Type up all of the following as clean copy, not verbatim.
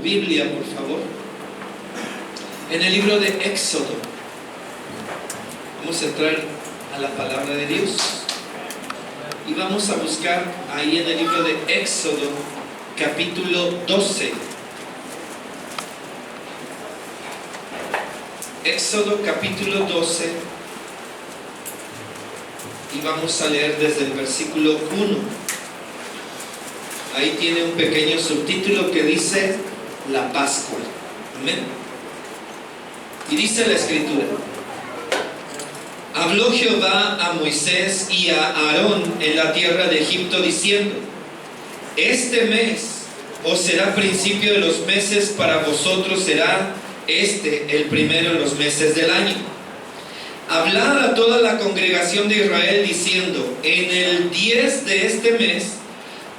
Biblia, por favor, en el libro de Éxodo. Vamos a entrar a la palabra de Dios y vamos a buscar ahí en el libro de Éxodo, capítulo 12. Éxodo, capítulo 12, y vamos a leer desde el versículo 1. Ahí tiene un pequeño subtítulo que dice la Pascua. Amén. Y dice la Escritura: habló Jehová a Moisés y a Aarón en la tierra de Egipto diciendo: este mes os será principio de los meses, para vosotros será el primero de los meses del año. Hablad a toda la congregación de Israel diciendo: en el 10 de este mes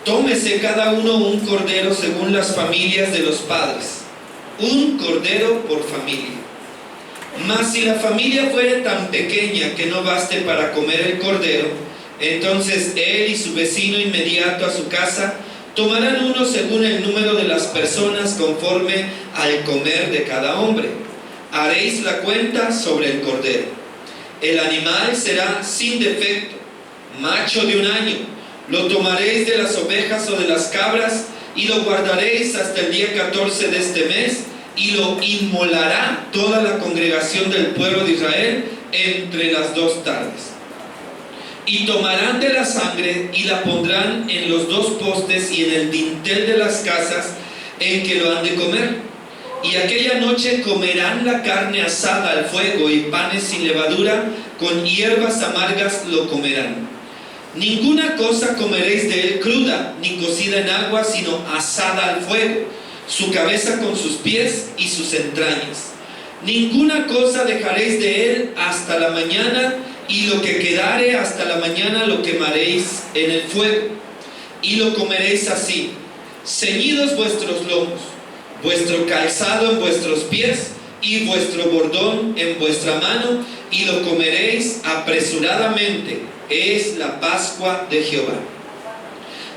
tómese cada uno un cordero según las familias de los padres, un cordero por familia. Mas si la familia fuere tan pequeña que no baste para comer el cordero, entonces él y su vecino inmediato a su casa tomarán uno según el número de las personas, conforme al comer de cada hombre. Haréis la cuenta sobre el cordero. El animal será sin defecto, macho de un año. Lo tomaréis de las ovejas o de las cabras y lo guardaréis hasta el día 14 de este mes, y lo inmolará toda la congregación del pueblo de Israel entre las 2 tardes. Y tomarán de la sangre y la pondrán en los 2 postes y en el dintel de las casas en que lo han de comer. Y aquella noche comerán la carne asada al fuego, y panes sin levadura, con hierbas amargas lo comerán. Ninguna cosa comeréis de él cruda, ni cocida en agua, sino asada al fuego, su cabeza con sus pies y sus entrañas. Ninguna cosa dejaréis de él hasta la mañana, y lo que quedare hasta la mañana lo quemaréis en el fuego. Y lo comeréis así: ceñidos vuestros lomos, vuestro calzado en vuestros pies, y vuestro bordón en vuestra mano, y lo comeréis apresuradamente. Es la Pascua de Jehová.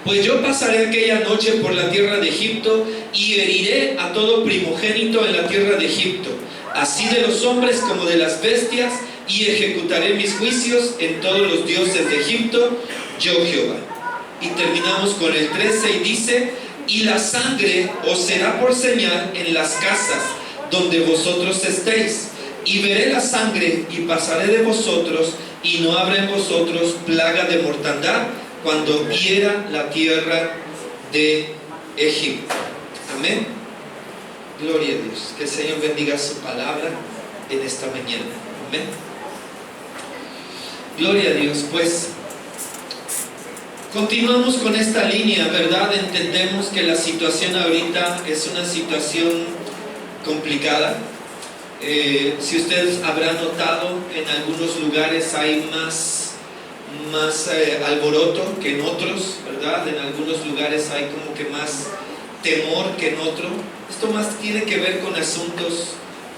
Pues yo pasaré aquella noche por la tierra de Egipto, y heriré a todo primogénito en la tierra de Egipto, así de los hombres como de las bestias, y ejecutaré mis juicios en todos los dioses de Egipto, yo Jehová. Y terminamos con el 13 y dice: y la sangre os será por señal en las casas donde vosotros estéis, y veré la sangre y pasaré de vosotros, y no habrá en vosotros plaga de mortandad cuando hiera la tierra de Egipto. Amén. Gloria a Dios. Que el Señor bendiga su palabra en esta mañana. Amén. Gloria a Dios. Pues continuamos con esta línea, ¿verdad? Entendemos que la situación ahorita es una situación complicada. Si ustedes habrán notado, en algunos lugares hay más alboroto que en otros, ¿verdad? En algunos lugares hay como que más temor que en otro. Esto más tiene que ver con asuntos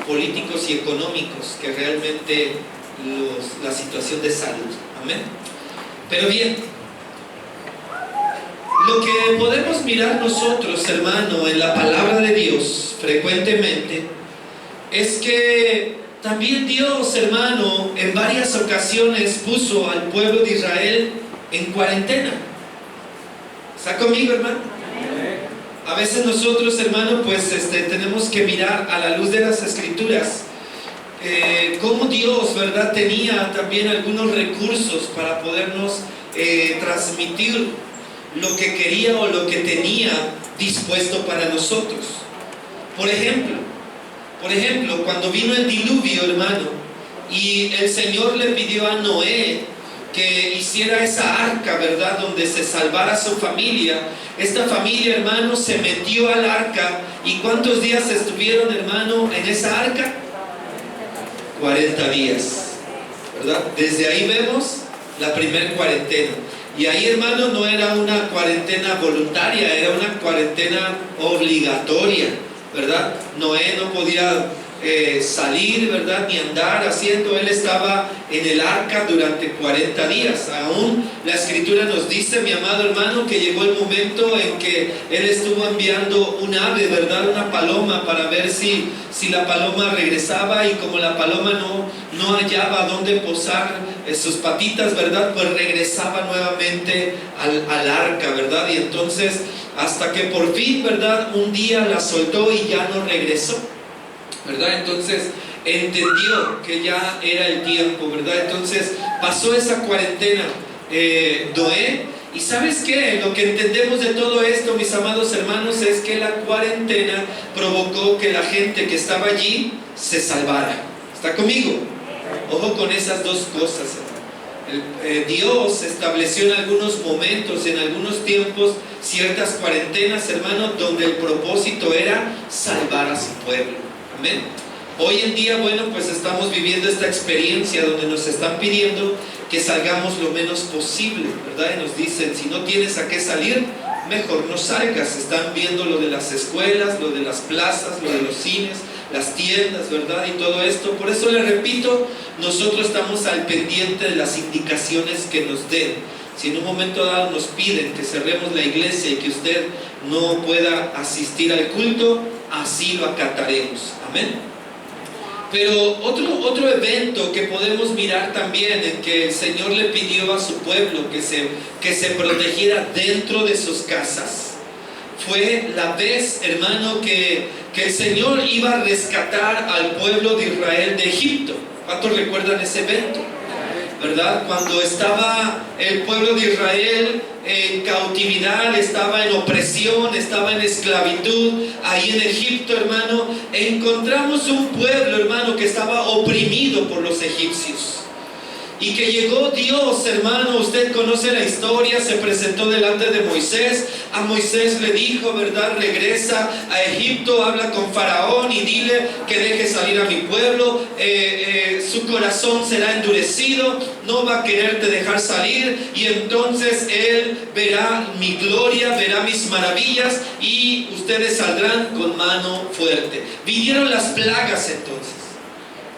políticos y económicos que realmente la situación de salud. Amén. Pero bien, lo que podemos mirar nosotros, hermano, en la palabra de Dios frecuentemente es que también Dios, hermano, en varias ocasiones puso al pueblo de Israel en cuarentena. ¿Está conmigo, hermano? A veces nosotros, hermano, pues tenemos que mirar a la luz de las Escrituras cómo Dios, ¿verdad?, tenía también algunos recursos para podernos transmitir lo que quería o lo que tenía dispuesto para nosotros. Por ejemplo, cuando vino el diluvio, hermano, y el Señor le pidió a Noé que hiciera esa arca, ¿verdad?, donde se salvara su familia. Esta familia, hermano, se metió al arca. ¿Y cuántos días estuvieron, hermano, en esa arca? 40 días, ¿verdad? Desde ahí vemos la primer cuarentena. Y ahí, hermano, no era una cuarentena voluntaria, era una cuarentena obligatoria, ¿verdad? Noé no podía salir, ¿verdad? Ni andar haciendo. Él estaba en el arca durante 40 días. Aún la escritura nos dice, mi amado hermano, que llegó el momento en que él estuvo enviando un ave, ¿verdad? Una paloma, para ver si la paloma regresaba, y como la paloma no hallaba dónde posar sus patitas, ¿verdad? Pues regresaba nuevamente al arca, ¿verdad? Y entonces, hasta que por fin, ¿verdad? Un día la soltó y ya no regresó, ¿verdad? Entonces entendió que ya era el tiempo, ¿verdad? Entonces pasó esa cuarentena Noé. Y ¿sabes qué? Lo que entendemos de todo esto, mis amados hermanos, es que la cuarentena provocó que la gente que estaba allí se salvara. ¿Está conmigo? Ojo con esas dos cosas. Dios estableció en algunos momentos, en algunos tiempos, ciertas cuarentenas, hermanos, donde el propósito era salvar a su pueblo. Amén. Hoy en día, bueno, pues estamos viviendo esta experiencia donde nos están pidiendo que salgamos lo menos posible, ¿verdad? Y nos dicen, si no tienes a qué salir, mejor no salgas. Están viendo lo de las escuelas, lo de las plazas, lo de los cines, las tiendas, ¿verdad? Y todo esto. Por eso les repito, nosotros estamos al pendiente de las indicaciones que nos den. Si en un momento dado nos piden que cerremos la iglesia y que usted no pueda asistir al culto, así lo acataremos. Amén. Pero otro evento que podemos mirar también, en que el Señor le pidió a su pueblo que se protegiera dentro de sus casas, fue la vez, hermano, que el Señor iba a rescatar al pueblo de Israel de Egipto. ¿Cuántos recuerdan ese evento? ¿Verdad? Cuando estaba el pueblo de Israel en cautividad, estaba en opresión, estaba en esclavitud, ahí en Egipto, hermano, encontramos un pueblo, hermano, que estaba oprimido por los egipcios. Y que llegó Dios, hermano, usted conoce la historia, se presentó delante de Moisés. A Moisés le dijo, ¿verdad? Regresa a Egipto, habla con Faraón y dile que deje salir a mi pueblo. Su corazón será endurecido, no va a quererte dejar salir, y entonces él verá mi gloria, verá mis maravillas, y ustedes saldrán con mano fuerte. Vinieron las plagas entonces.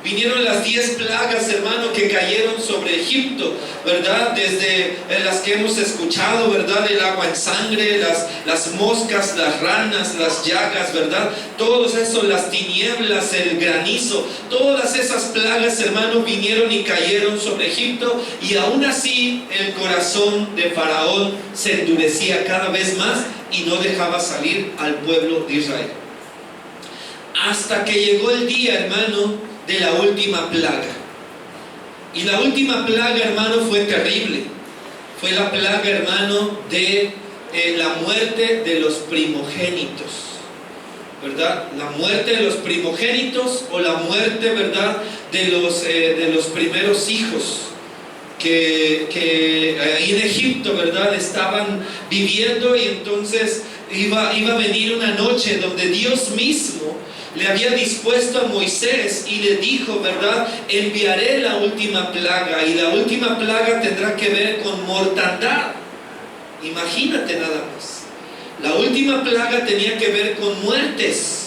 Vinieron las 10 plagas, hermano, que cayeron sobre Egipto, ¿verdad? Desde las que hemos escuchado, ¿verdad? El agua en sangre, las moscas, las ranas, las llagas, ¿verdad? Todos esos, las tinieblas, el granizo, todas esas plagas, hermano, vinieron y cayeron sobre Egipto, y aún así el corazón de Faraón se endurecía cada vez más y no dejaba salir al pueblo de Israel. Hasta que llegó el día, hermano, de la última plaga. Y la última plaga, hermano, fue terrible. Fue la plaga, hermano, de la muerte de los primogénitos, ¿verdad? La muerte de los primogénitos, o la muerte, ¿verdad?, de los primeros hijos que ahí en Egipto, ¿verdad?, estaban viviendo. Y entonces iba a venir una noche donde Dios mismo le había dispuesto a Moisés y le dijo, ¿verdad?, enviaré la última plaga, y la última plaga tendrá que ver con mortandad. Imagínate nada más. La última plaga tenía que ver con muertes.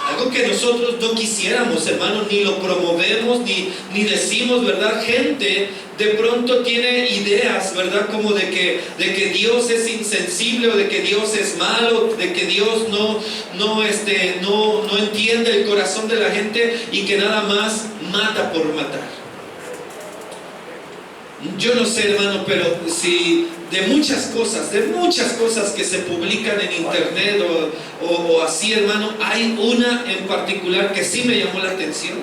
Algo que nosotros no quisiéramos, hermanos, ni lo promovemos, ni decimos, ¿verdad? Gente de pronto tiene ideas, ¿verdad?, como de que Dios es insensible, o de que Dios es malo, de que Dios no entiende el corazón de la gente, y que nada más mata por matar. Yo no sé, hermano, pero si de muchas cosas que se publican en internet o así, hermano, hay una en particular que sí me llamó la atención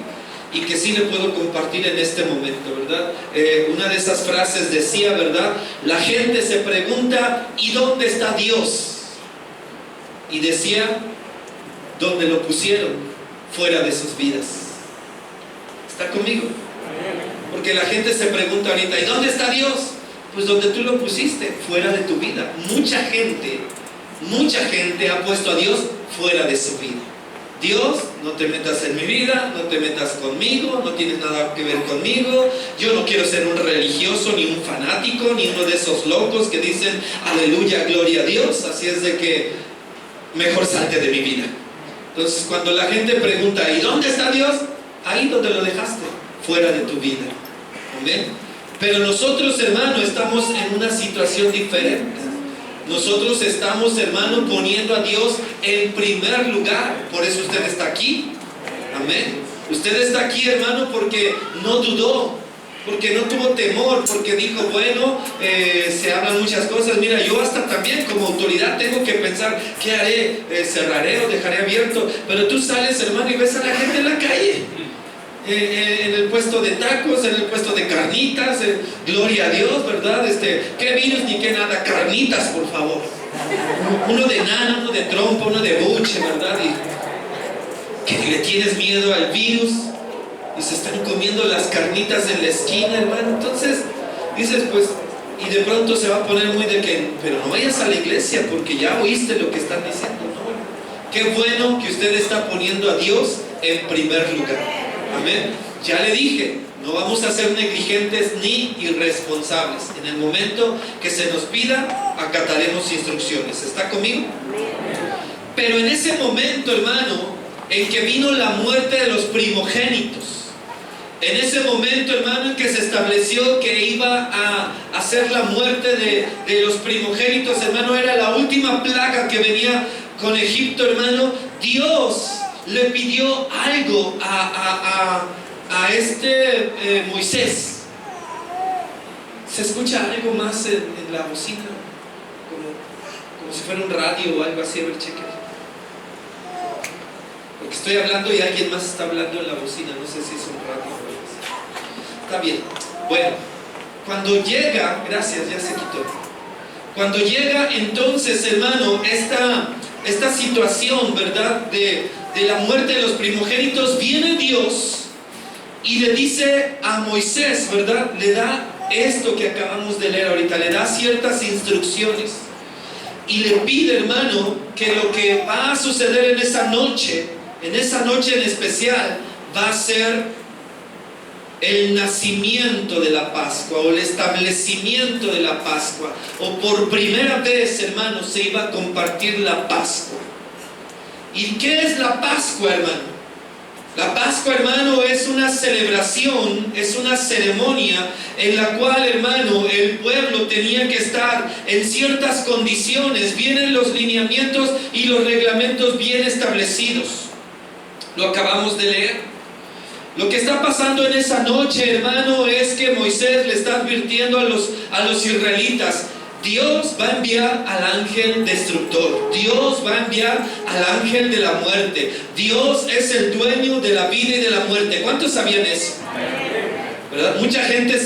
y que sí le puedo compartir en este momento, ¿verdad? Una de esas frases decía, ¿verdad? La gente se pregunta, ¿y dónde está Dios? Y decía, ¿dónde lo pusieron? Fuera de sus vidas. ¿Está conmigo? Porque la gente se pregunta ahorita, ¿y dónde está Dios? Pues donde tú lo pusiste, fuera de tu vida. Mucha gente ha puesto a Dios fuera de su vida. Dios, no te metas en mi vida, no te metas conmigo, no tienes nada que ver conmigo. Yo no quiero ser un religioso, ni un fanático, ni uno de esos locos que dicen aleluya, gloria a Dios. Así es de que mejor salte de mi vida. Entonces, cuando la gente pregunta, ¿y dónde está Dios? Ahí donde lo dejaste, fuera de tu vida. Amén. Pero nosotros, hermano, estamos en una situación diferente. Nosotros estamos, hermano, poniendo a Dios en primer lugar. Por eso usted está aquí. Amén. Usted está aquí, hermano, porque no dudó, porque no tuvo temor, porque dijo, bueno, se hablan muchas cosas. Mira, yo hasta también como autoridad tengo que pensar, ¿qué haré? ¿Cerraré o dejaré abierto? Pero tú sales, hermano, y ves a la gente en la calle, en el puesto de tacos, en el puesto de carnitas, gloria a Dios, ¿verdad? ¿Qué virus ni qué nada? Carnitas, por favor. Uno de nana, uno de trompa, uno de buche, ¿verdad? Y que le tienes miedo al virus y se están comiendo las carnitas en la esquina, hermano. Entonces dices, pues, y de pronto se va a poner muy de que, pero no vayas a la iglesia porque ya oíste lo que están diciendo, ¿no? Qué bueno que usted está poniendo a Dios en primer lugar. Amén. Ya le dije, no vamos a ser negligentes ni irresponsables. En el momento que se nos pida, acataremos instrucciones. ¿Está conmigo? Pero en ese momento, hermano, en que vino la muerte de los primogénitos, en ese momento, hermano, en que se estableció que iba a ser la muerte de los primogénitos, hermano, era la última plaga que venía con Egipto, hermano. Dios le pidió algo a Moisés. ¿Se escucha algo más en la bocina? Como si fuera un radio o algo así. A ver, cheque. Porque estoy hablando y alguien más está hablando en la bocina. No sé si es un radio o algo así. Está bien. Bueno, cuando llega, gracias, ya se quitó. Cuando llega entonces, hermano, esta situación, ¿verdad? De la muerte de los primogénitos, viene Dios y le dice a Moisés, ¿verdad? Le da esto que acabamos de leer ahorita, le da ciertas instrucciones y le pide, hermano, que lo que va a suceder en esa noche en especial, va a ser el nacimiento de la Pascua o el establecimiento de la Pascua, o por primera vez, hermano, se iba a compartir la Pascua. ¿Y qué es la Pascua, hermano? La Pascua, hermano, es una celebración, es una ceremonia en la cual, hermano, el pueblo tenía que estar en ciertas condiciones. Vienen los lineamientos y los reglamentos bien establecidos. Lo acabamos de leer. Lo que está pasando en esa noche, hermano, es que Moisés le está advirtiendo a los israelitas: Dios va a enviar al ángel destructor. Dios va a enviar al ángel de la muerte. Dios es el dueño de la vida y de la muerte. ¿Cuántos sabían eso? ¿Verdad? Mucha gente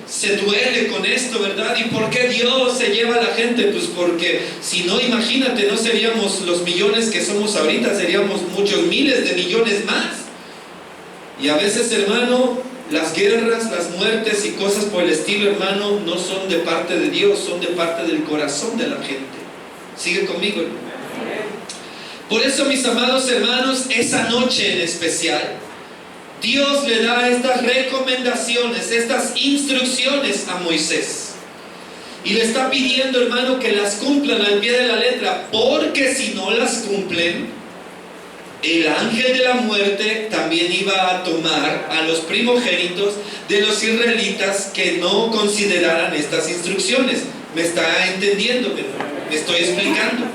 se duele con esto, ¿verdad? ¿Y por qué Dios se lleva a la gente? Pues porque si no, imagínate, no seríamos los millones que somos ahorita, seríamos muchos miles de millones más. Y a veces, hermano, las guerras, las muertes y cosas por el estilo, hermano, no son de parte de Dios, son de parte del corazón de la gente. ¿Sigue conmigo, hermano? Por eso, mis amados hermanos, esa noche en especial, Dios le da estas recomendaciones, estas instrucciones a Moisés. Y le está pidiendo, hermano, que las cumplan al pie de la letra, porque si no las cumplen, el ángel de la muerte también iba a tomar a los primogénitos de los israelitas que no consideraran estas instrucciones. ¿Me está entendiendo? ¿Me estoy explicando?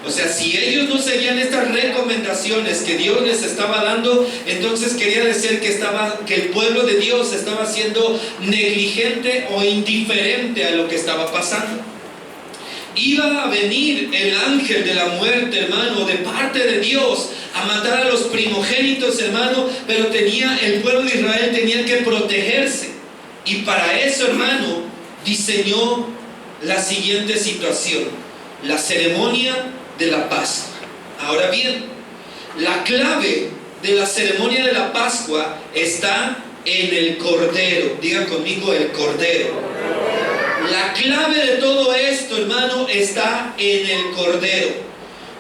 O sea, si ellos no seguían estas recomendaciones que Dios les estaba dando, entonces quería decir que el pueblo de Dios estaba siendo negligente o indiferente a lo que estaba pasando. Iba a venir el ángel de la muerte, hermano, de parte de Dios, a matar a los primogénitos, hermano, pero el pueblo de Israel tenía que protegerse. Y para eso, hermano, diseñó la siguiente situación: la ceremonia de la Pascua. Ahora bien, la clave de la ceremonia de la Pascua está en el Cordero. Diga conmigo: el Cordero. La clave de todo esto, hermano, está en el Cordero.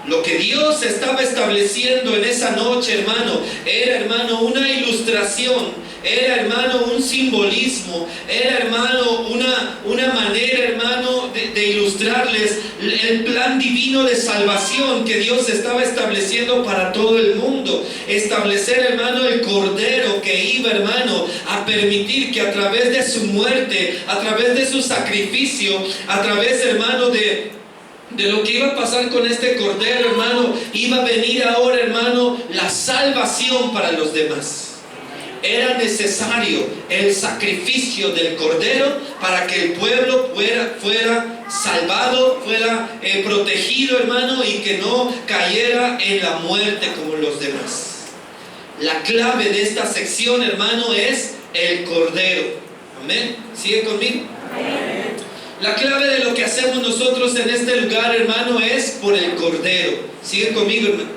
Lo que Dios estaba estableciendo en esa noche, hermano, era, hermano, una ilustración era, hermano, un simbolismo, era, hermano, una manera, hermano, de ilustrarles el plan divino de salvación que Dios estaba estableciendo para todo el mundo. Establecer, hermano, el Cordero que iba, hermano, a permitir que a través de su muerte, a través de su sacrificio, a través, hermano, de lo que iba a pasar con este Cordero, hermano, iba a venir ahora, hermano, la salvación para los demás. Era necesario el sacrificio del Cordero para que el pueblo fuera salvado, fuera protegido, hermano, y que no cayera en la muerte como los demás. La clave de esta sección, hermano, es el Cordero. Amén. ¿Sigue conmigo? Amén. La clave de lo que hacemos nosotros en este lugar, hermano, es por el Cordero. ¿Sigue conmigo, hermano?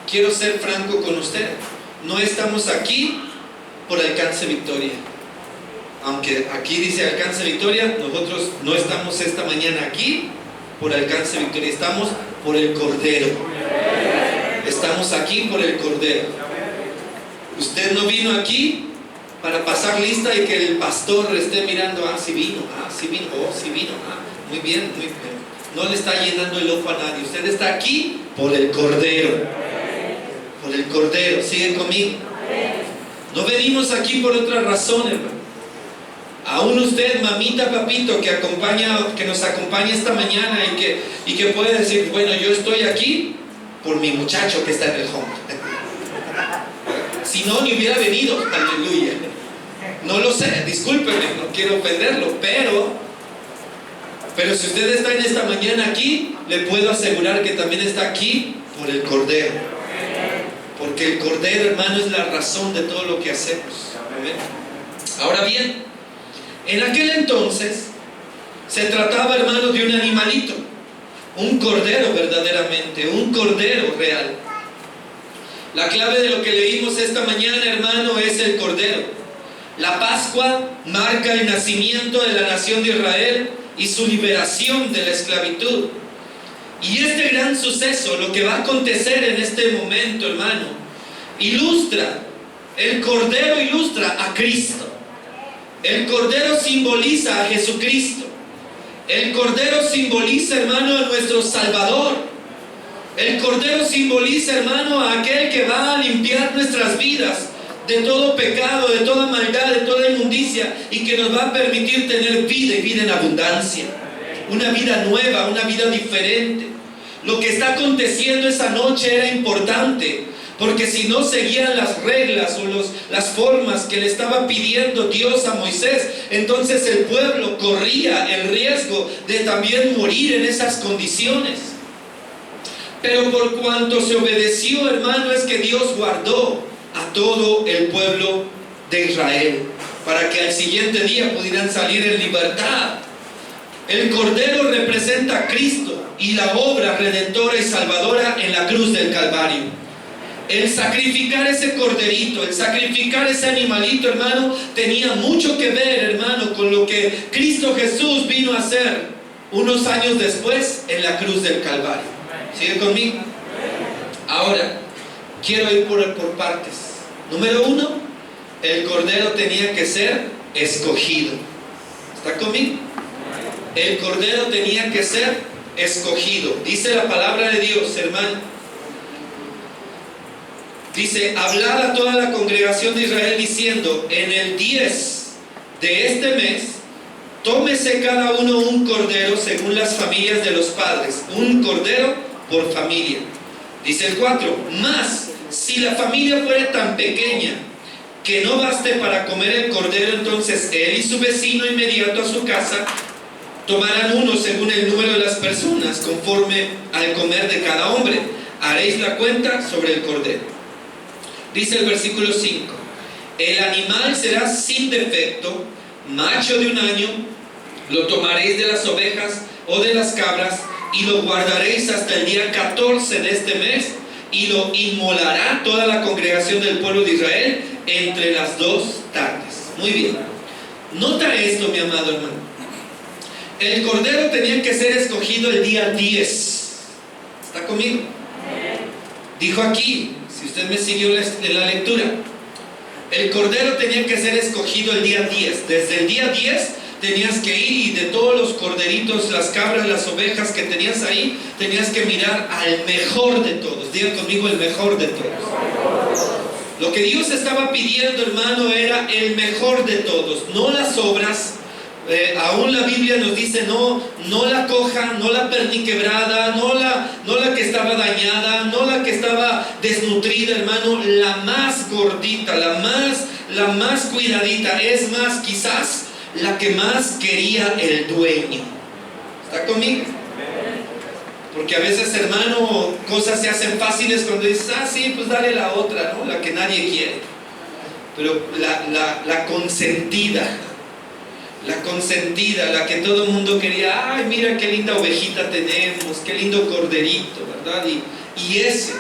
Quiero ser franco con usted. No estamos aquí por Alcance Victoria. Aunque aquí dice Alcance Victoria, nosotros no estamos esta mañana aquí por Alcance Victoria. Estamos por el Cordero. Estamos aquí por el Cordero. Usted no vino aquí para pasar lista y que el pastor esté mirando, sí vino, sí vino, sí vino, muy bien, muy bien. No le está llenando el ojo a nadie. Usted está aquí por el Cordero. Por el Cordero. ¿Siguen conmigo? No venimos aquí por otra razón, hermano. Aún usted, mamita, papito, que nos acompaña esta mañana y que puede decir, bueno, yo estoy aquí por mi muchacho que está en el home. Si no, ni hubiera venido. Aleluya. No lo sé, discúlpeme, no quiero ofenderlo, pero si usted está en esta mañana aquí, le puedo asegurar que también está aquí por el Cordero. Porque el Cordero, hermano, es la razón de todo lo que hacemos. ¿Amén? Ahora bien, en aquel entonces se trataba, hermano, de un animalito, un cordero verdaderamente, un cordero real. La clave de lo que leímos esta mañana, hermano, es el Cordero. La Pascua marca el nacimiento de la nación de Israel y su liberación de la esclavitud. Y este gran suceso, lo que va a acontecer en este momento, hermano, el Cordero ilustra a Cristo. El Cordero simboliza a Jesucristo. El Cordero simboliza, hermano, a nuestro Salvador. El Cordero simboliza, hermano, a aquel que va a limpiar nuestras vidas de todo pecado, de toda maldad, de toda inmundicia, y que nos va a permitir tener vida y vida en abundancia. Una vida nueva, una vida diferente. Lo que está aconteciendo esa noche era importante, porque si no seguían las reglas o las formas que le estaba pidiendo Dios a Moisés, entonces el pueblo corría el riesgo de también morir en esas condiciones. Pero por cuanto se obedeció, hermano, es que Dios guardó a todo el pueblo de Israel, para que al siguiente día pudieran salir en libertad. El Cordero representa a Cristo y la obra redentora y salvadora en la cruz del Calvario. El sacrificar ese corderito, el sacrificar ese animalito, hermano, tenía mucho que ver, hermano, con lo que Cristo Jesús vino a hacer unos años después en la cruz del Calvario. ¿Sigue conmigo? Ahora, quiero ir por partes. Número 1, el Cordero tenía que ser escogido. ¿Está conmigo? El Cordero tenía que ser escogido. Dice la palabra de Dios, hermano. Dice, hablad a toda la congregación de Israel diciendo, en el 10 de este mes, tómese cada uno un cordero según las familias de los padres, un cordero por familia. Dice el 4, mas si la familia fuera tan pequeña que no baste para comer el cordero, entonces él y su vecino inmediato a su casa tomarán uno según el número de las personas, conforme al comer de cada hombre. Haréis la cuenta sobre el cordero. Dice el versículo 5, el animal será sin defecto, macho de 1 año, lo tomaréis de las ovejas o de las cabras y lo guardaréis hasta el día 14 de este mes y lo inmolará toda la congregación del pueblo de Israel entre las 2 tardes. Muy bien, nota esto, mi amado hermano. El cordero tenía que ser escogido el día 10. ¿Está conmigo? Dijo aquí, si usted me siguió en la lectura, El cordero tenía que ser escogido el día 10. Desde el día 10 tenías que ir y de todos los corderitos, las cabras, las ovejas que tenías ahí, tenías que mirar al mejor de todos. Diga conmigo, el mejor de todos. Lo que Dios estaba pidiendo, hermano, era el mejor de todos, no las obras. Aún la Biblia nos dice no la coja, no la perniquebrada, no la que estaba dañada, no la que estaba desnutrida, hermano, la más gordita, la más cuidadita, es más, quizás la que más quería el dueño. ¿Está conmigo? Porque a veces, hermano, cosas se hacen fáciles cuando dices, sí, pues dale la otra, ¿no? La que nadie quiere. Pero la consentida, la que todo el mundo quería, ay, mira qué linda ovejita tenemos, qué lindo corderito, ¿verdad? Y ese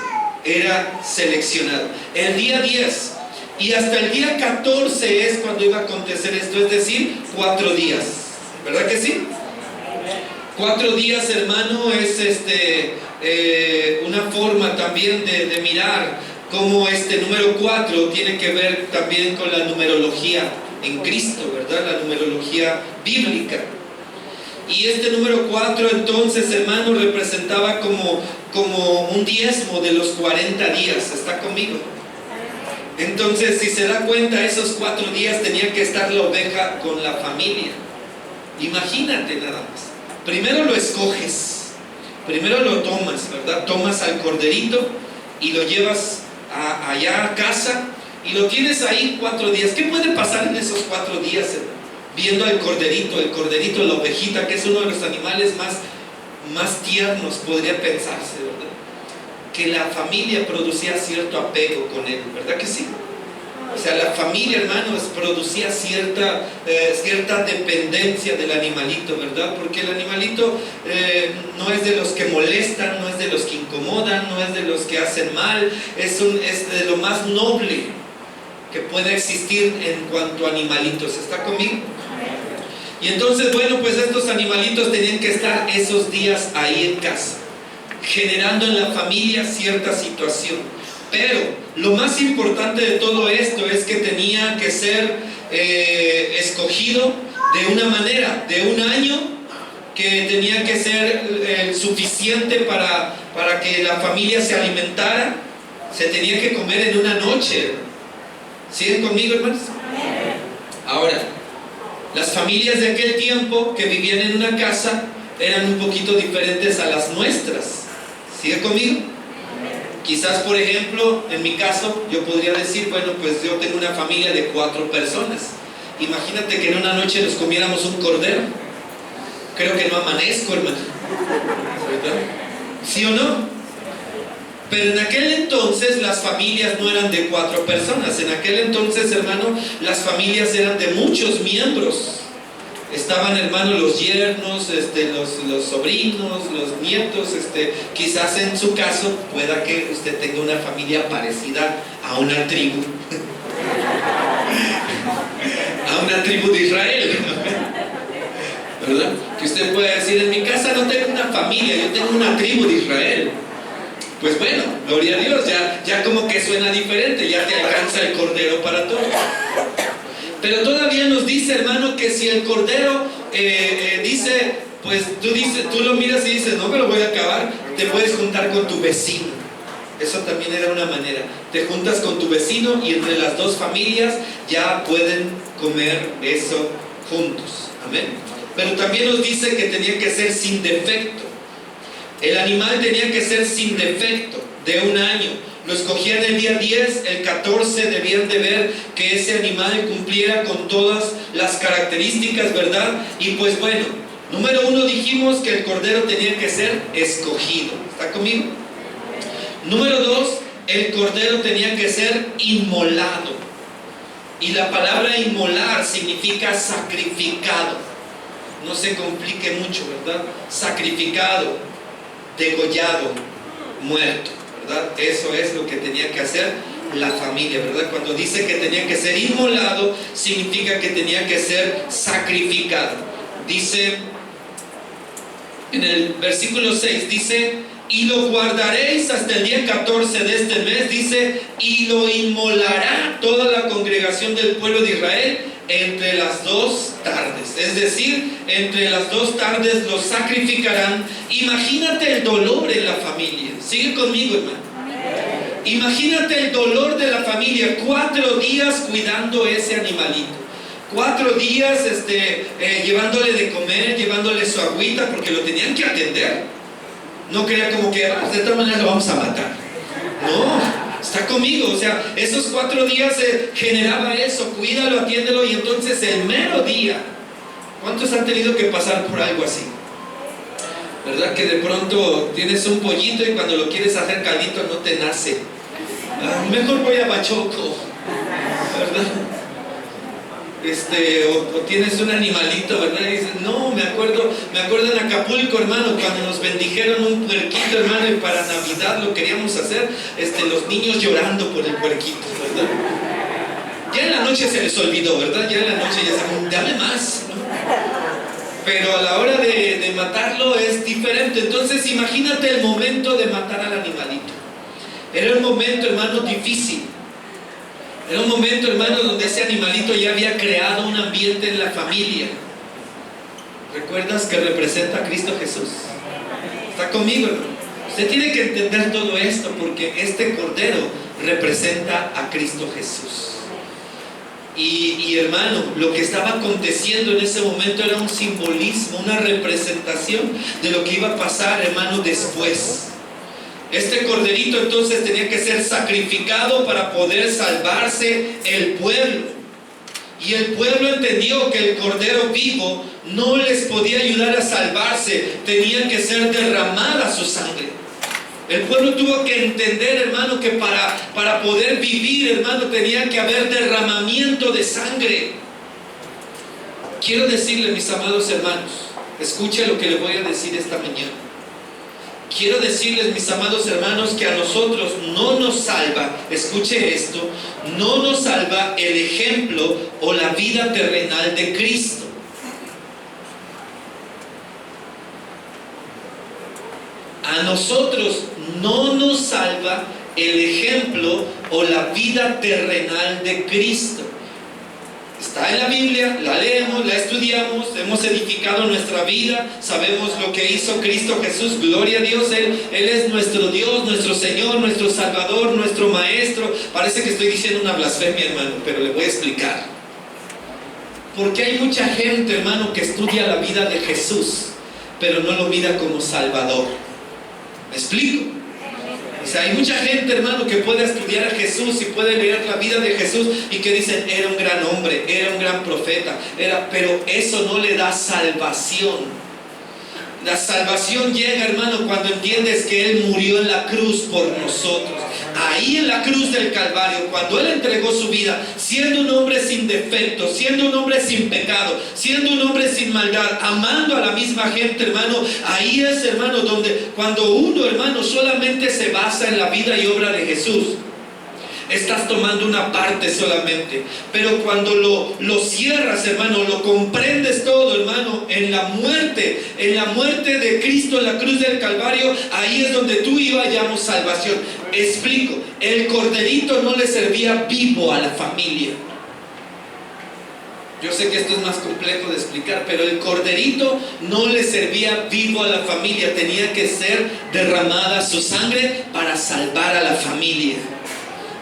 era seleccionado. El día 10 y hasta el día 14 es cuando iba a acontecer esto, es decir, 4 días, ¿verdad que sí? 4 días, hermano, es una forma también de mirar cómo este número 4 tiene que ver también con la numerología en Cristo, ¿verdad? La numerología bíblica. Y este número 4 entonces, hermano, representaba como un diezmo de los 40 días. ¿Está conmigo? Entonces, si se da cuenta, esos 4 días tenía que estar la oveja con la familia. Imagínate nada más. Primero lo escoges, primero lo tomas, ¿verdad? Tomas al corderito y lo llevas allá a casa y lo tienes ahí 4 días. ¿Qué puede pasar en esos 4 días, hermano? Viendo al corderito, la ovejita, que es uno de los animales más tiernos, podría pensarse, ¿verdad? Que la familia producía cierto apego con él, ¿verdad que sí? O sea, la familia, hermanos, producía cierta dependencia del animalito, ¿verdad? Porque el animalito no es de los que molestan, no es de los que incomodan, no es de los que hacen mal, es de lo más noble que puede existir en cuanto a animalitos. ¿Está conmigo? Y entonces, bueno, pues estos animalitos tenían que estar esos días ahí en casa, generando en la familia cierta situación. Pero lo más importante de todo esto es que tenía que ser escogido de una manera, de un año, que tenía que ser suficiente para que la familia se alimentara. Se tenía que comer en una noche. ¿Siguen conmigo, hermanos? Ahora, las familias de aquel tiempo que vivían en una casa eran un poquito diferentes a las nuestras. ¿Sigue conmigo? Quizás, por ejemplo, en mi caso, yo podría decir, bueno, pues yo tengo una familia de 4 personas. Imagínate que en una noche nos comiéramos un cordero. Creo que no amanezco, hermano. ¿Verdad? ¿Sí o no? Pero en aquel entonces las familias no eran de 4 personas. En aquel entonces, hermano, las familias eran de muchos miembros. Estaban, hermano, los yernos, los sobrinos, los nietos. Quizás en su caso pueda que usted tenga una familia parecida a una tribu. A una tribu de Israel. ¿Verdad? Que usted puede decir, en mi casa no tengo una familia, yo tengo una tribu de Israel. Pues bueno, gloria a Dios, ya como que suena diferente, ya te alcanza el cordero para todo. Pero todavía nos dice, hermano, que si el cordero dice, pues tú lo miras y dices, no me lo voy a acabar, te puedes juntar con tu vecino. Eso también era una manera. Te juntas con tu vecino y entre las 2 familias ya pueden comer eso juntos. Amén. Pero también nos dice que tenía que ser sin defecto. El animal tenía que ser sin defecto, de un año. Lo escogían el día 10, el 14 debían de ver que ese animal cumpliera con todas las características, ¿verdad? Y pues bueno, número 1 dijimos que el cordero tenía que ser escogido. ¿Está conmigo? Número 2, el cordero tenía que ser inmolado. Y la palabra inmolar significa sacrificado. No se complique mucho, ¿verdad? Sacrificado, degollado, muerto, ¿verdad? Eso es lo que tenía que hacer la familia, ¿verdad? Cuando dice que tenía que ser inmolado, significa que tenía que ser sacrificado. Dice en el versículo 6, dice, y lo guardaréis hasta el día 14 de este mes, dice, y lo inmolará toda la congregación del pueblo de Israel entre las 2 tardes. Es decir, entre las 2 tardes lo sacrificarán. Imagínate el dolor en la familia. Sigue conmigo, hermano. Imagínate el dolor de la familia, 4 días cuidando ese animalito. 4 días llevándole de comer, llevándole su agüita, porque lo tenían que atender. No creía como que de esta manera lo vamos a matar. No, está conmigo. O sea, esos 4 días generaba eso. Cuídalo, atiéndelo. Y entonces el mero día, ¿cuántos han tenido que pasar por algo así? ¿Verdad? Que de pronto tienes un pollito y cuando lo quieres hacer caldito no te nace. Mejor voy a Bachoco, ¿verdad? O tienes un animalito, ¿verdad? Y dices, no, me acuerdo en Acapulco, hermano, cuando nos bendijeron un puerquito, hermano, y para Navidad lo queríamos hacer, los niños llorando por el puerquito, ¿verdad? Ya en la noche se les olvidó, ¿verdad? Ya en la noche ya saben, dame más, ¿no? Pero a la hora de matarlo es diferente. Entonces imagínate el momento de matar al animalito. Era un momento, hermano, difícil. Era un momento, hermano, donde ese animalito ya había creado un ambiente en la familia. ¿Recuerdas que representa a Cristo Jesús? ¿Está conmigo, hermano? Usted tiene que entender todo esto porque este cordero representa a Cristo Jesús. Y hermano, lo que estaba aconteciendo en ese momento era un simbolismo, una representación de lo que iba a pasar, hermano, después. Este corderito entonces tenía que ser sacrificado para poder salvarse el pueblo. Y el pueblo entendió que el cordero vivo no les podía ayudar a salvarse, tenía que ser derramada su sangre. El pueblo tuvo que entender, hermano, que para poder vivir, hermano, tenía que haber derramamiento de sangre. Quiero decirle, mis amados hermanos, escuche lo que le voy a decir esta mañana. Quiero decirles, mis amados hermanos, que a nosotros no nos salva, escuche esto, no nos salva el ejemplo o la vida terrenal de Cristo. A nosotros no nos salva el ejemplo o la vida terrenal de Cristo. Está en la Biblia, la leemos, la estudiamos, hemos edificado nuestra vida, sabemos lo que hizo Cristo Jesús, gloria a Dios, Él es nuestro Dios, nuestro Señor, nuestro Salvador, nuestro Maestro. Parece que estoy diciendo una blasfemia, hermano, pero le voy a explicar. Porque hay mucha gente, hermano, que estudia la vida de Jesús, pero no lo mira como Salvador. ¿Me explico? O sea, hay mucha gente, hermano, que puede estudiar a Jesús y puede leer la vida de Jesús y que dicen, era un gran hombre, era un gran profeta, pero eso no le da salvación. La salvación llega, hermano, cuando entiendes que Él murió en la cruz por nosotros. Ahí en la cruz del Calvario, cuando Él entregó su vida, siendo un hombre sin defecto, siendo un hombre sin pecado, siendo un hombre sin maldad, amando a la misma gente, hermano, ahí es, hermano, donde cuando uno, hermano, solamente se basa en la vida y obra de Jesús, estás tomando una parte solamente. Pero cuando lo cierras, hermano, lo comprendes todo, hermano, en la muerte de Cristo en la cruz del Calvario, ahí es donde tú y yo hallamos salvación. Explico, el corderito no le servía vivo a la familia. Yo sé que esto es más complejo de explicar, pero el corderito no le servía vivo a la familia, tenía que ser derramada su sangre para salvar a la familia.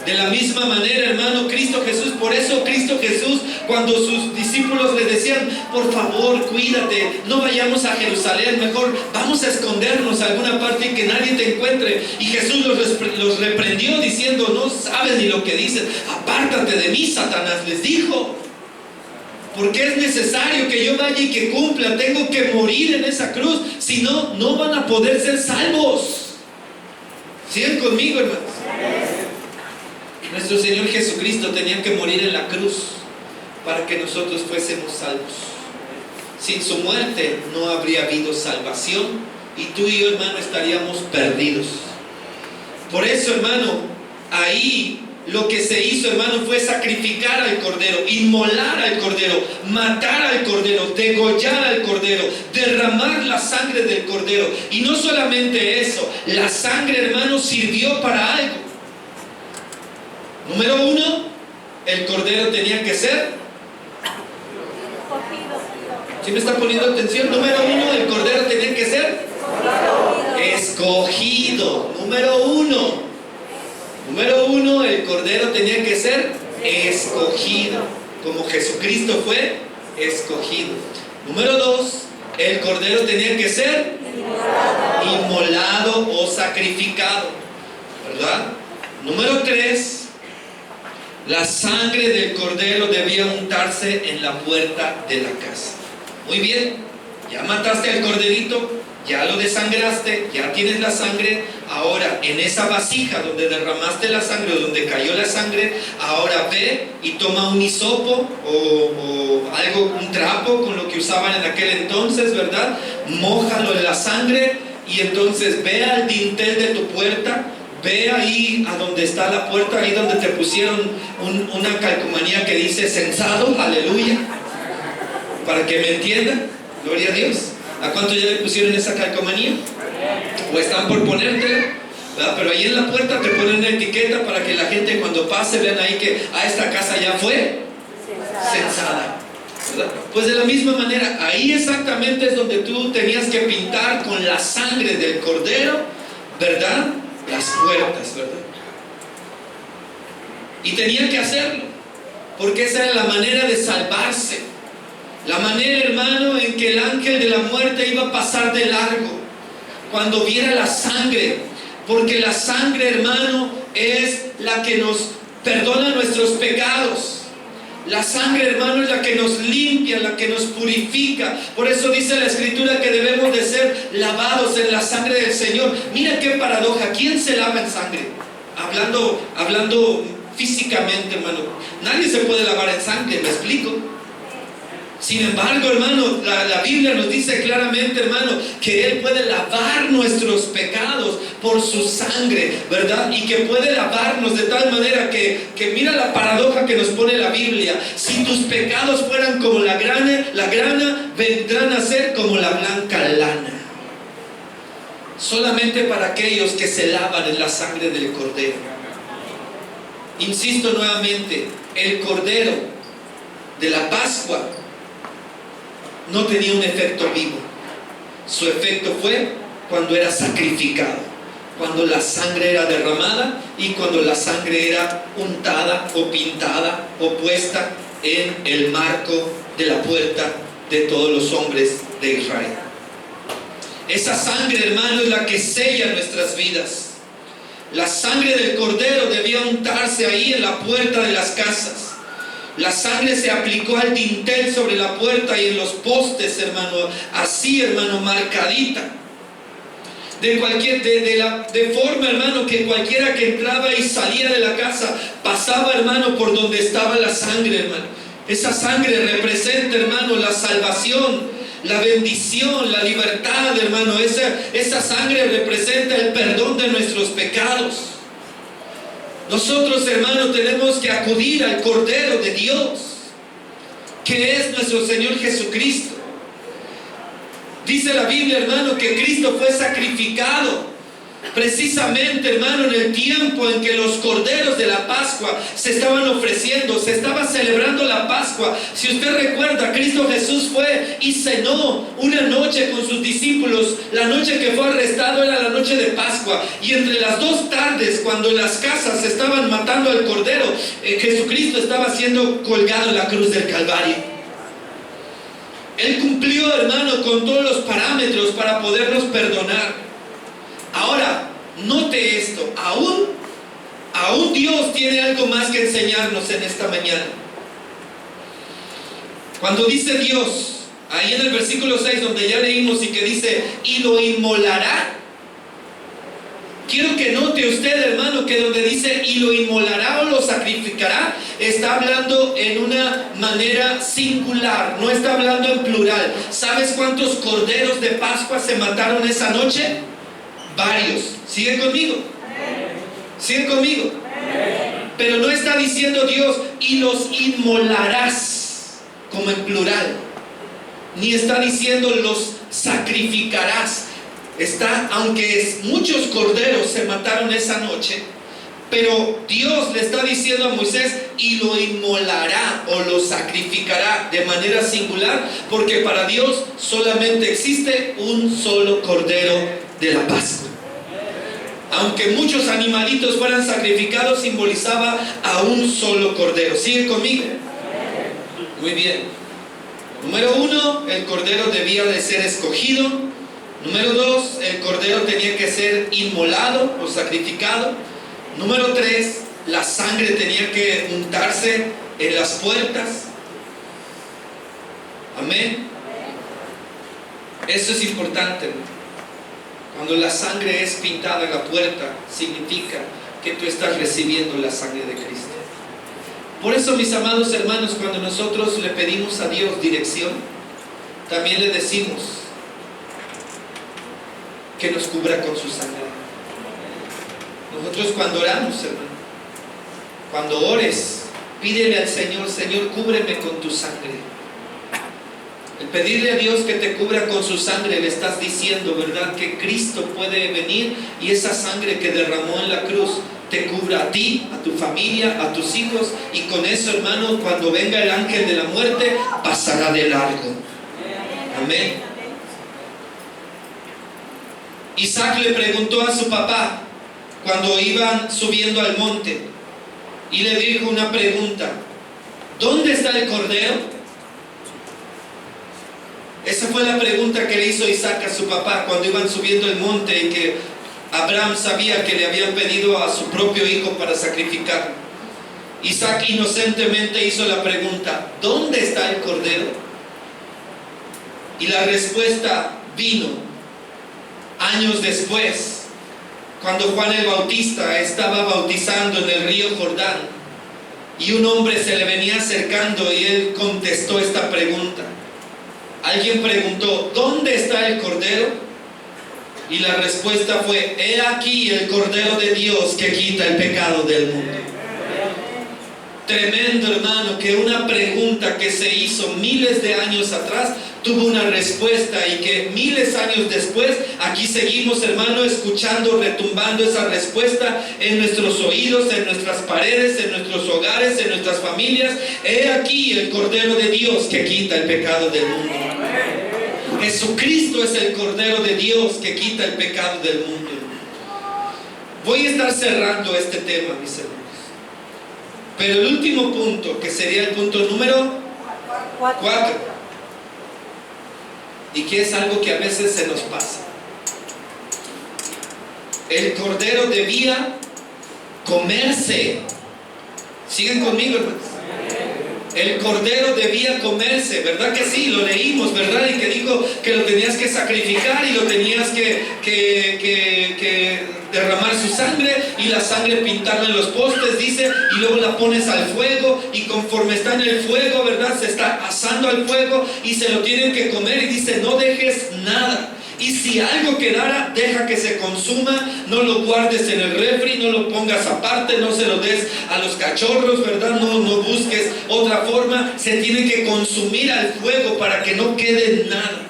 De la misma manera, hermano, Cristo Jesús, por eso Cristo Jesús, cuando sus discípulos le decían, por favor, cuídate, no vayamos a Jerusalén, mejor vamos a escondernos a alguna parte y que nadie te encuentre. Y Jesús los reprendió diciendo, no sabes ni lo que dices, apártate de mí, Satanás, les dijo. Porque es necesario que yo vaya y que cumpla, tengo que morir en esa cruz, si no, no van a poder ser salvos. ¿Siguen conmigo, hermanos? Nuestro Señor Jesucristo tenía que morir en la cruz para que nosotros fuésemos salvos. Sin su muerte no habría habido salvación y tú y yo, hermano, estaríamos perdidos. Por eso, hermano, ahí lo que se hizo, hermano, fue sacrificar al cordero, inmolar al cordero, matar al cordero, degollar al cordero, derramar la sangre del cordero. Y no solamente eso, la sangre, hermano, sirvió para algo. Número uno, el cordero tenía que ser ¿sí me está poniendo atención? Número uno, el cordero tenía que ser escogido. Número uno, el cordero tenía que ser escogido, como Jesucristo fue escogido. Número dos, el cordero tenía que ser inmolado o sacrificado, ¿verdad? Número tres, la sangre del cordero debía untarse en la puerta de la casa. Muy bien, ya mataste al corderito, ya lo desangraste, ya tienes la sangre. Ahora, en esa vasija donde derramaste la sangre, donde cayó la sangre, ahora ve y toma un hisopo o algo, un trapo con lo que usaban en aquel entonces, ¿verdad? Mójalo en la sangre y entonces ve al dintel de tu puerta. Ve ahí a donde está la puerta, ahí donde te pusieron una calcomanía que dice censado, aleluya, para que me entiendan, gloria a Dios. ¿A cuánto ya le pusieron esa calcomanía? O están por ponértela, ¿verdad? Pero ahí en la puerta te ponen una etiqueta para que la gente cuando pase vean ahí que esta casa ya fue censada, ¿verdad? Pues de la misma manera, ahí exactamente es donde tú tenías que pintar con la sangre del cordero, ¿verdad? Las puertas, ¿verdad? Y tenía que hacerlo, porque esa era la manera de salvarse. La manera, hermano, en que el ángel de la muerte iba a pasar de largo cuando viera la sangre, porque la sangre, hermano, es la que nos perdona nuestros pecados. La sangre, hermano, es la que nos limpia, la que nos purifica. Por eso dice la Escritura que debemos de ser lavados en la sangre del Señor. Mira qué paradoja, ¿quién se lava en sangre? Hablando físicamente, hermano, nadie se puede lavar en sangre, ¿me explico? Sin embargo, hermano, la Biblia nos dice claramente, hermano, que Él puede lavar nuestros pecados por su sangre, ¿verdad? Y que puede lavarnos de tal manera que mira la paradoja que nos pone la Biblia. Si tus pecados fueran como la grana vendrán a ser como la blanca lana. Solamente para aquellos que se lavan en la sangre del cordero. Insisto nuevamente, el cordero de la Pascua no tenía un efecto vivo. Su efecto fue cuando era sacrificado, cuando la sangre era derramada y cuando la sangre era untada o pintada o puesta en el marco de la puerta de todos los hombres de Israel. Esa sangre, hermano, es la que sella nuestras vidas. La sangre del cordero debía untarse ahí en la puerta de las casas. La sangre se aplicó al dintel sobre la puerta y en los postes, hermano, así, hermano, marcadita. De forma, hermano, que cualquiera que entraba y salía de la casa pasaba, hermano, por donde estaba la sangre, hermano. Esa sangre representa, hermano, la salvación, la bendición, la libertad, hermano. Esa sangre representa el perdón de nuestros pecados. Nosotros, hermanos, tenemos que acudir al Cordero de Dios, que es nuestro Señor Jesucristo. Dice la Biblia, hermano, que Cristo fue sacrificado precisamente, hermano, en el tiempo en que los corderos de la Pascua se estaban ofreciendo, se estaba celebrando la Pascua. Si usted recuerda, Cristo Jesús fue y cenó una noche con sus discípulos. La noche que fue arrestado era la noche de Pascua, y entre las dos tardes, cuando en las casas se estaban matando al cordero, Jesucristo estaba siendo colgado en la cruz del Calvario. Él cumplió, hermano, con todos los parámetros para podernos perdonar. Ahora, note esto, aún Dios tiene algo más que enseñarnos en esta mañana. Cuando dice Dios, ahí en el versículo 6, donde ya leímos y que dice, y lo inmolará. Quiero que note usted, hermano, que donde dice, y lo inmolará o lo sacrificará, está hablando en una manera singular, no está hablando en plural. ¿Sabes cuántos corderos de Pascua se mataron esa noche? Varios. ¿Sigue conmigo? ¿Sigue conmigo? Pero diciendo Dios, y los inmolarás, como en plural. Ni está diciendo los sacrificarás. Aunque muchos corderos se mataron esa noche, pero Dios le está diciendo a Moisés, y lo inmolará o lo sacrificará de manera singular, porque para Dios solamente existe un solo cordero de la Pascua. Aunque muchos animalitos fueran sacrificados, simbolizaba a un solo cordero. ¿Sigue conmigo? Muy bien. Número 1, el cordero debía de ser escogido. Número 2, el cordero tenía que ser inmolado o sacrificado. Número 3, la sangre tenía que untarse en las puertas. Amén. Eso es importante. Cuando la sangre es pintada en la puerta, significa que tú estás recibiendo la sangre de Cristo. Por eso, mis amados hermanos, cuando nosotros le pedimos a Dios dirección, también le decimos que nos cubra con su sangre. Nosotros cuando oramos, hermano, cuando ores, pídele al Señor, Señor, cúbreme con tu sangre. El pedirle a Dios que te cubra con su sangre, le estás diciendo, ¿verdad?, que Cristo puede venir y esa sangre que derramó en la cruz te cubra a ti, a tu familia, a tus hijos, y con eso, hermano, cuando venga el ángel de la muerte, pasará de largo. Amén. Isaac le preguntó a su papá cuando iban subiendo al monte, y le dijo una pregunta: ¿dónde está el cordero? Esa fue la pregunta que le hizo Isaac a su papá cuando iban subiendo el monte, y que Abraham sabía que le habían pedido a su propio hijo para sacrificarlo. Isaac inocentemente hizo la pregunta: ¿dónde está el cordero? Y la respuesta vino años después, cuando Juan el Bautista estaba bautizando en el río Jordán, y un hombre se le venía acercando y él contestó esta pregunta. Alguien preguntó: ¿dónde está el cordero? Y la respuesta fue: he aquí el cordero de Dios que quita el pecado del mundo. Tremendo, hermano, que una pregunta que se hizo miles de años atrás tuvo una respuesta, y que miles de años después aquí seguimos, hermano, escuchando, retumbando esa respuesta en nuestros oídos, en nuestras paredes, en nuestros hogares, en nuestras familias. He aquí el cordero de Dios que quita el pecado del mundo. Jesucristo es el cordero de Dios que quita el pecado del mundo. Voy a estar cerrando este tema, mis hermanos, pero el último punto, que sería el punto número 4, y que es algo que a veces se nos pasa: el cordero debía comerse. ¿Siguen conmigo, hermanos? El cordero debía comerse, ¿verdad que sí? Lo leímos, ¿verdad? Y que dijo que lo tenías que sacrificar, y lo tenías que derramar su sangre, y la sangre pintarla en los postes, dice, y luego la pones al fuego, y conforme está en el fuego, ¿verdad?, se está asando al fuego, y se lo tienen que comer, y dice: no dejes nada. Y si algo quedara, deja que se consuma, no lo guardes en el refri, no lo pongas aparte, no se lo des a los cachorros, ¿verdad? No busques otra forma, se tiene que consumir al fuego para que no quede nada.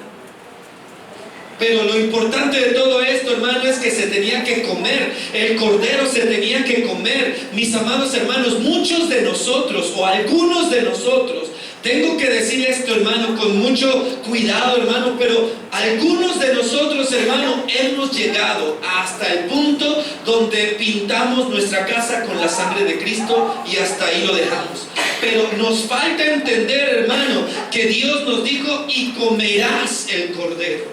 Pero lo importante de todo esto, hermano, es que se tenía que comer. El cordero se tenía que comer. Mis amados hermanos, muchos de nosotros, o algunos de nosotros, tengo que decir esto, hermano, con mucho cuidado, hermano, pero algunos de nosotros, hermano, hemos llegado hasta el punto donde pintamos nuestra casa con la sangre de Cristo, y hasta ahí lo dejamos. Pero nos falta entender, hermano, que Dios nos dijo: y comerás el cordero.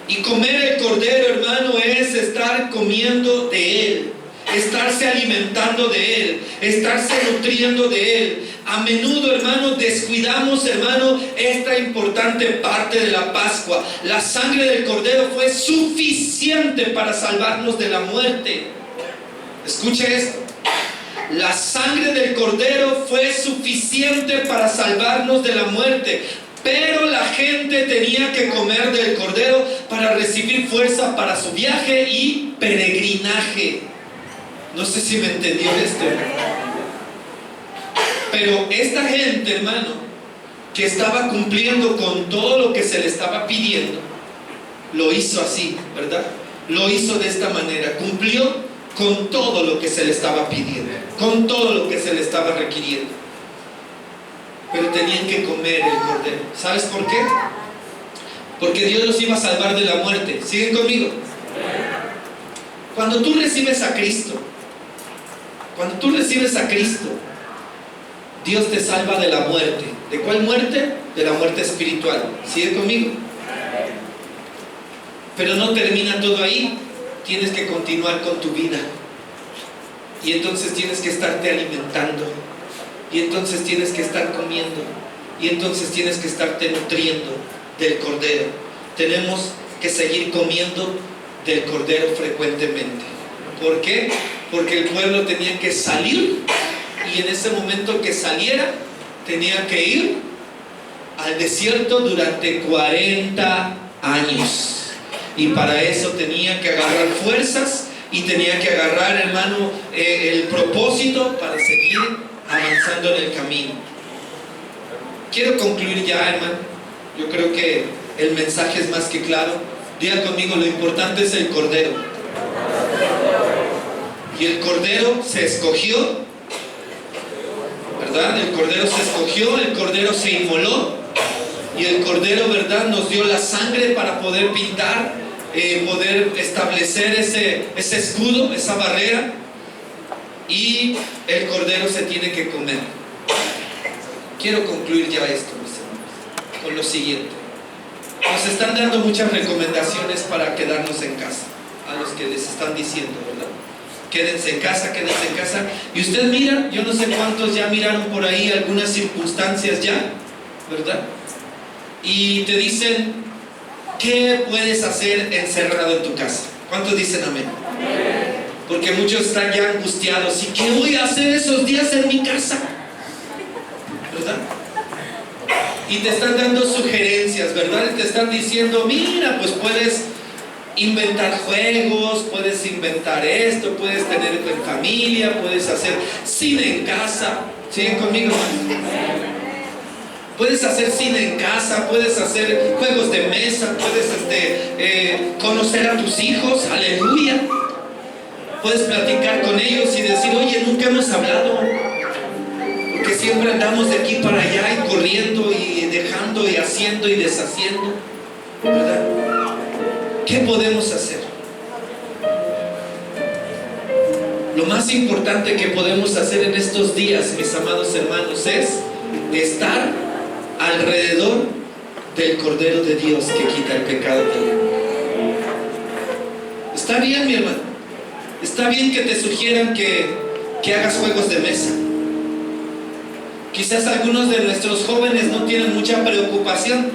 Y comer el cordero, hermano, es estar comiendo de Él, estarse alimentando de Él, estarse nutriendo de Él. A menudo, hermano, descuidamos, hermano, esta importante parte de la Pascua. La sangre del cordero fue suficiente para salvarnos de la muerte. Escuche esto: la sangre del cordero fue suficiente para salvarnos de la muerte. Pero la gente tenía que comer del cordero para recibir fuerza para su viaje y peregrinaje. No sé si me entendió esto. Pero esta gente, hermano, que estaba cumpliendo con todo lo que se le estaba pidiendo, lo hizo así, ¿verdad? Lo hizo de esta manera, cumplió con todo lo que se le estaba pidiendo, con todo lo que se le estaba requiriendo. Pero tenían que comer el cordero. ¿Sabes por qué? Porque Dios los iba a salvar de la muerte. ¿Siguen conmigo? Cuando tú recibes a Cristo, Dios te salva de la muerte. ¿De cuál muerte? De la muerte espiritual. ¿Sigue conmigo? Pero no termina todo ahí. Tienes que continuar con tu vida. Y entonces tienes que estarte alimentando. Y entonces tienes que estar comiendo. Y entonces tienes que estarte nutriendo del cordero. Tenemos que seguir comiendo del cordero frecuentemente. ¿Por qué? Porque el pueblo tenía que salir. Y en ese momento que saliera, tenía que ir al desierto durante 40 años. Y para eso tenía que agarrar fuerzas y tenía que agarrar, hermano, el propósito para seguir avanzando en el camino. Quiero concluir ya, hermano. Yo creo que el mensaje es más que claro. Diga conmigo, lo importante es el cordero. Y el cordero se escogió, ¿verdad? El cordero se escogió, el cordero se inmoló. Y el cordero, ¿verdad?, nos dio la sangre para poder pintar, poder establecer ese escudo, esa barrera. Y el cordero se tiene que comer. Quiero concluir ya esto, mis hermanos, con lo siguiente. Nos están dando muchas recomendaciones para quedarnos en casa, a los que les están diciendo, ¿verdad? Quédense en casa, quédense en casa. Y usted mira, yo no sé cuántos ya miraron por ahí algunas circunstancias ya, ¿verdad? Y te dicen, ¿qué puedes hacer encerrado en tu casa? ¿Cuántos dicen amén? Porque muchos están ya angustiados. ¿Y qué voy a hacer esos días en mi casa? ¿Verdad? Y te están dando sugerencias, ¿verdad? Y te están diciendo, mira, pues puedes inventar juegos, puedes inventar esto, puedes tener en familia, puedes hacer cine en casa. ¿Siguen conmigo? Puedes hacer cine en casa, puedes hacer juegos de mesa, puedes conocer a tus hijos, aleluya. Puedes platicar con ellos y decir, oye, nunca hemos hablado, porque siempre andamos de aquí para allá y corriendo y dejando y haciendo y deshaciendo, ¿verdad? ¿Qué podemos hacer? Lo más importante que podemos hacer en estos días, mis amados hermanos, es estar alrededor del Cordero de Dios que quita el pecado del mundo. Está bien, mi hermano. Está bien que te sugieran que hagas juegos de mesa. Quizás algunos de nuestros jóvenes no tienen mucha preocupación.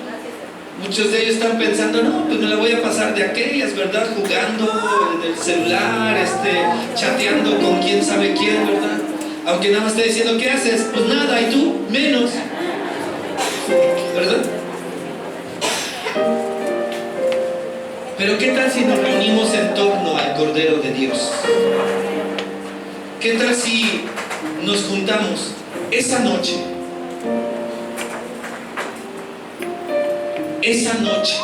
Muchos de ellos están pensando, no, pues me la voy a pasar de aquellas, ¿verdad? Jugando en el celular, chateando con quién sabe quién, ¿verdad? Aunque nada más esté diciendo, ¿qué haces? Pues nada, y tú, menos, ¿verdad? Pero ¿qué tal si nos reunimos en torno al Cordero de Dios? ¿Qué tal si nos juntamos esa noche? Esa noche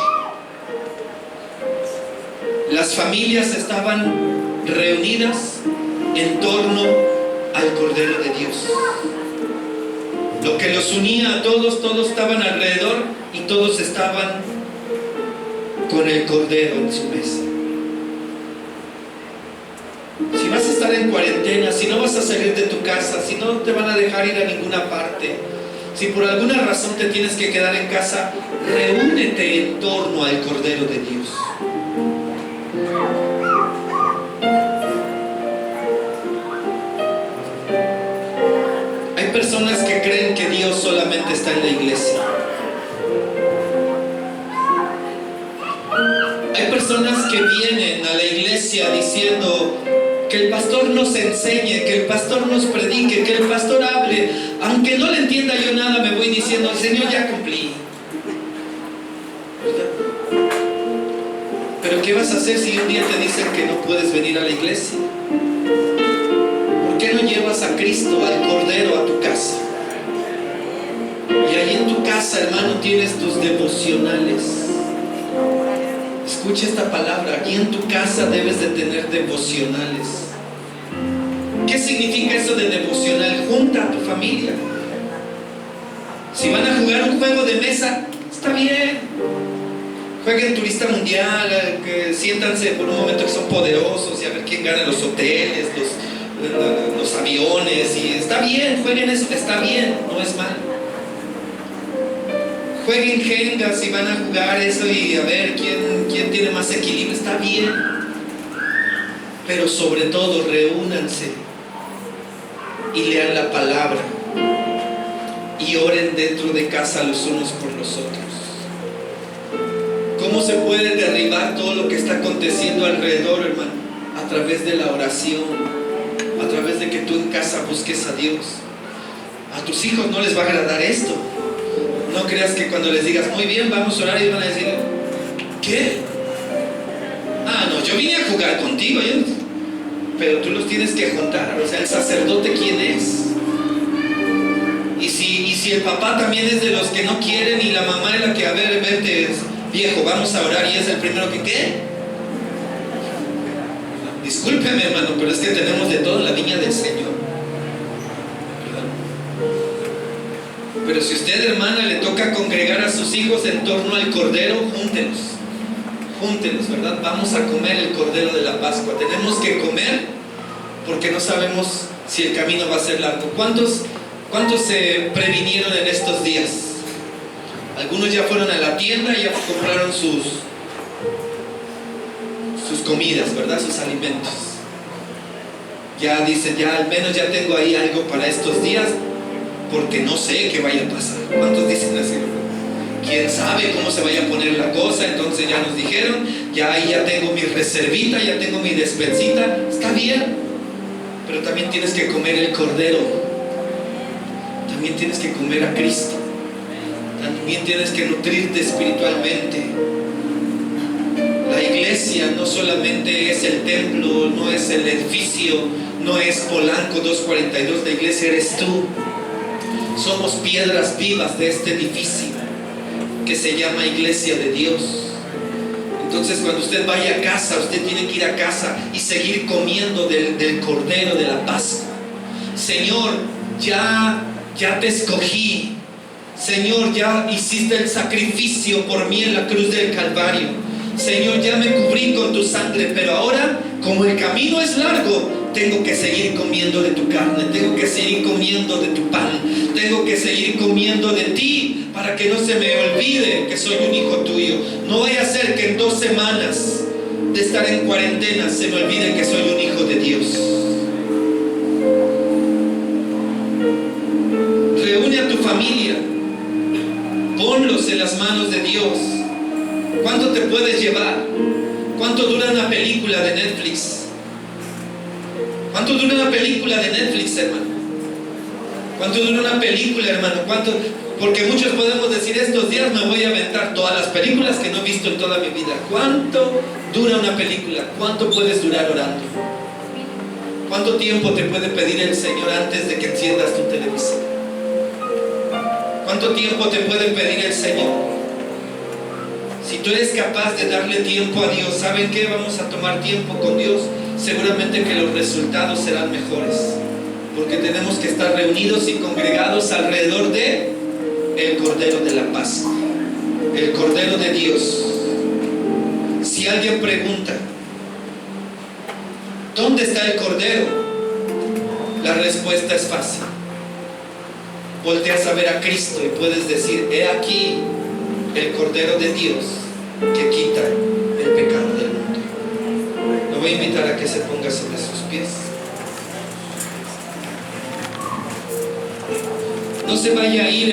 las familias estaban reunidas en torno al Cordero de Dios. Lo que los unía a todos, todos estaban alrededor y todos estaban con el Cordero en su mesa. Si vas a estar en cuarentena, si no vas a salir de tu casa, si no te van a dejar ir a ninguna parte, si por alguna razón te tienes que quedar en casa, reúnete en torno al Cordero de Dios. Hay personas que creen que Dios solamente está en la iglesia. Hay personas que vienen a la iglesia diciendo que el pastor nos enseñe, que el pastor nos predique, que el pastor hable. Aunque no le entienda yo nada, me voy diciendo, Señor, ya cumplí. ¿Verdad? Pero ¿qué vas a hacer si un día te dicen que no puedes venir a la iglesia? ¿Por qué no llevas a Cristo, al Cordero, a tu casa? Y ahí en tu casa, hermano, tienes tus devocionales. Escucha esta palabra, aquí en tu casa debes de tener devocionales. ¿Qué significa eso de devocional? Junta a tu familia. Si van a jugar un juego de mesa, está bien. Jueguen turista mundial, que siéntanse por un momento que son poderosos y a ver quién gana los hoteles, los aviones. Y está bien, jueguen eso, está bien, no es mal. Jueguen Jenga si van a jugar eso y a ver quién tiene más equilibrio, está bien. Pero sobre todo, reúnanse y lean la palabra y oren dentro de casa los unos por los otros. ¿Cómo se puede derribar todo lo que está aconteciendo alrededor, hermano? A través de la oración, a través de que tú en casa busques a Dios. A tus hijos no les va a agradar esto. No creas que cuando les digas, muy bien, vamos a orar, y van a decir, ¿qué? Ah, no, yo vine a jugar contigo, pero tú los tienes que juntar. O sea, el sacerdote, ¿quién es? Y si el papá también es de los que no quieren y la mamá es la que, a ver, vete, viejo, vamos a orar, y es el primero que, ¿qué? Discúlpeme, hermano, pero es que tenemos de todo en la viña del Señor. Pero si usted, hermana, le toca congregar a sus hijos en torno al Cordero, júntelos, ¿verdad? Vamos a comer el Cordero de la Pascua. Tenemos que comer porque no sabemos si el camino va a ser largo. ¿Cuántos se previnieron en estos días? Algunos ya fueron a la tienda y ya compraron sus comidas, ¿verdad? Sus alimentos. Ya dicen, ya al menos ya tengo ahí algo para estos días, porque no sé qué vaya a pasar. ¿Cuántos dicen así? ¿Quién sabe cómo se vaya a poner la cosa? Entonces ya nos dijeron, ya ahí ya tengo mi reservita, ya tengo mi despensita. Está bien, pero también tienes que comer el Cordero. También tienes que comer a Cristo. También tienes que nutrirte espiritualmente. La iglesia no solamente es el templo, no es el edificio, no es Polanco 242, la iglesia eres tú. Somos piedras vivas de este edificio que se llama Iglesia de Dios. Entonces, cuando usted vaya a casa, usted tiene que ir a casa y seguir comiendo del Cordero de la Pascua. Señor, ya te escogí. Señor, ya hiciste el sacrificio por mí en la cruz del Calvario. Señor, ya me cubrí con tu sangre, pero ahora, como el camino es largo, tengo que seguir comiendo de tu carne, tengo que seguir comiendo de tu pan, tengo que seguir comiendo de ti, para que no se me olvide que soy un hijo tuyo. No vaya a ser que en 2 semanas de estar en cuarentena se me olvide que soy un hijo de Dios. Reúne a tu familia, ponlos en las manos de Dios. ¿Cuánto te puedes llevar? ¿Cuánto dura una película de Netflix? ¿Cuánto dura una película de Netflix, hermano? ¿Cuánto dura una película, hermano? ¿Cuánto? Porque muchos podemos decir, estos días me voy a aventar todas las películas que no he visto en toda mi vida. ¿Cuánto dura una película? ¿Cuánto puedes durar orando? ¿Cuánto tiempo te puede pedir el Señor antes de que enciendas tu televisión? ¿Cuánto tiempo te puede pedir el Señor? Si tú eres capaz de darle tiempo a Dios, ¿saben qué? Vamos a tomar tiempo con Dios. Seguramente que los resultados serán mejores, porque tenemos que estar reunidos y congregados alrededor de el Cordero de la Paz, el Cordero de Dios. Si alguien pregunta, ¿dónde está el Cordero? La respuesta es fácil. Volteas a ver a Cristo y puedes decir, he aquí el Cordero de Dios que quita el pecado del mundo. Lo voy a invitar a que se ponga sobre sus pies. No se vaya a ir.